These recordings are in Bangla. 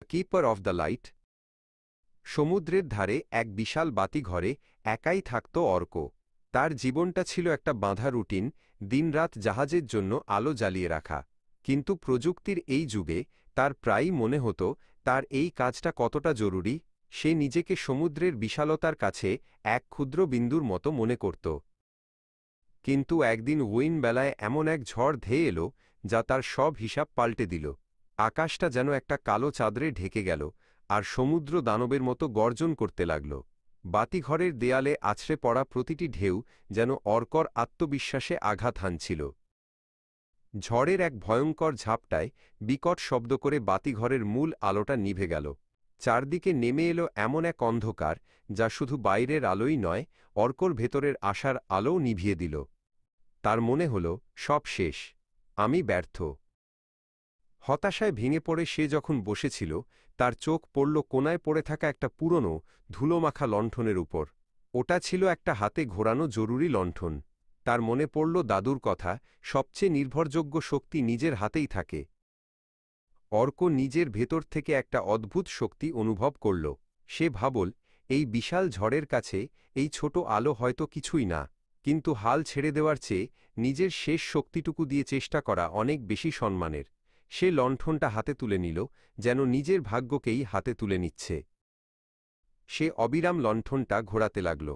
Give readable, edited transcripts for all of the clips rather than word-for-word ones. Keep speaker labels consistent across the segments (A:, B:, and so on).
A: Keeper of the light. সমুদ্রের ধারে এক বিশাল বাতিঘরে একাই থাকত অর্ক। তার জীবনটা ছিল একটা বাঁধা রুটিন, দিনরাত জাহাজের জন্য আলো জ্বালিয়ে রাখা। কিন্তু প্রযুক্তির এই যুগে তার প্রায়ই মনে হতো তার এই কাজটা কতটা জরুরি। সে নিজেকে সমুদ্রের বিশালতার কাছে এক ক্ষুদ্র বিন্দুর মতো মনে করত। কিন্তু একদিন উইন বেলায় এমন এক ঝড় ধেয়ে এলো যা তার সব হিসাব পাল্টে দিল। আকাশটা যেন একটা কালো চাদরে ঢেকে গেল, আর সমুদ্র দানবের মতো গর্জন করতে লাগল। বাতিঘরের দেয়ালে আছড়ে পড়া প্রতিটি ঢেউ যেন অর্কর আত্মবিশ্বাসে আঘাত হানছিল। ঝড়ের এক ভয়ঙ্কর ঝাপটায় বিকট শব্দ করে বাতিঘরের মূল আলোটা নিভে গেল। চারদিকে নেমে এলো এমন এক অন্ধকার যা শুধু বাইরের আলোই নয়, অর্কর ভেতরের আশার আলোও নিভিয়ে দিল। তার মনে হল, সব শেষ, আমি ব্যর্থ। হতাশায় ভেঙে পড়ে সে যখন বসেছিল, তার চোখ পড়ল কোনায় পড়ে থাকা একটা পুরনো ধুলোমাখা লণ্ঠনের উপর। ওটা ছিল একটা হাতে ঘোরানো জরুরি লণ্ঠন। তার মনে পড়ল দাদুর কথা, সবচেয়ে নির্ভরযোগ্য শক্তি নিজের হাতেই থাকে। অর্ক নিজের ভেতর থেকে একটা অদ্ভুত শক্তি অনুভব করল। সে ভাবল, এই বিশাল ঝড়ের কাছে এই ছোট আলো হয়তো কিছুই না, কিন্তু হাল ছেড়ে দেওয়ার চেয়ে নিজের শেষ শক্তিটুকু দিয়ে চেষ্টা করা অনেক বেশি সম্মানের। সে লণ্ঠনটা হাতে তুলে নিল, যেন নিজের ভাগ্যকেই হাতে তুলে নিচ্ছে। সে অবিরাম লণ্ঠনটা ঘোরাতে লাগল।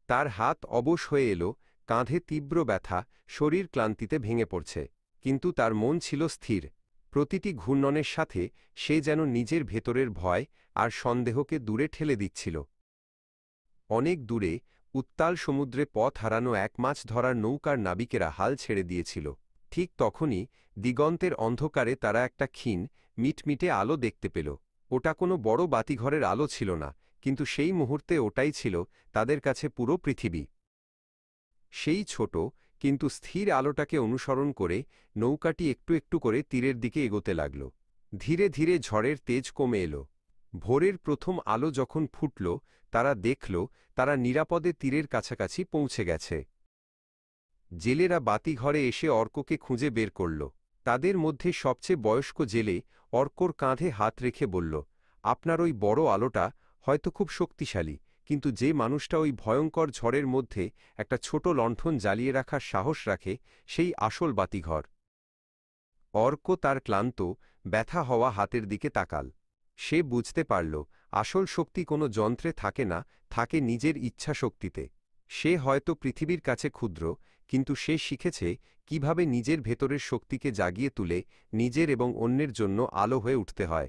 A: তার হাত অবশ হয়ে এলো, কাঁধে তীব্র ব্যথা, শরীর ক্লান্তিতে ভেঙে পড়ছে। কিন্তু তার মন ছিল স্থির। প্রতিটি ঘূর্ণনের সাথে সে যেন নিজের ভেতরের ভয় আর সন্দেহকে দূরে ঠেলে দিচ্ছিল। অনেক দূরে উত্তাল সমুদ্রে পথ হারানো এক মাছ ধরার নৌকার নাবিকেরা হাল ছেড়ে দিয়েছিল। ঠিক তখনই দিগন্তের অন্ধকারে তারা একটা ক্ষীণ মিটমিটে আলো দেখতে পেল। ওটা কোনো বড় বাতিঘরের আলো ছিল না, কিন্তু সেই মুহূর্তে ওটাই ছিল তাদের কাছে পুরো পৃথিবী। সেই ছোট কিন্তু স্থির আলোটাকে অনুসরণ করে নৌকাটি একটু একটু করে তীরের দিকে এগোতে লাগল। ধীরে ধীরে ঝড়ের তেজ কমে এলো। ভোরের প্রথম আলো যখন ফুটল, তারা দেখল তারা নিরাপদে তীরের কাছাকাছি পৌঁছে গেছে। জেলেরা বাতিঘরে এসে অর্ককে খুঁজে বের করল। তাদের মধ্যে সবচেয়ে বয়স্ক জেলে অর্কর কাঁধে হাত রেখে বলল, আপনার ওই বড় আলোটা হয়তো খুব শক্তিশালী, কিন্তু যে মানুষটা ওই ভয়ঙ্কর ঝড়ের মধ্যে একটা ছোট লণ্ঠন জ্বালিয়ে রাখার সাহস রাখে, সেই আসল বাতিঘর। অর্ক তার ক্লান্ত, ব্যথা হওয়া হাতের দিকে তাকাল। সে বুঝতে পারল, আসল শক্তি কোনো যন্ত্রে থাকে না, থাকে নিজের ইচ্ছা শক্তিতে। সে হয়তো পৃথিবীর কাছে ক্ষুদ্র, কিন্তু সে শিখেছে কিভাবে নিজের ভেতরের শক্তিকে জাগিয়ে তুলে নিজের এবং অন্যের জন্য আলো হয়ে উঠতে হয়।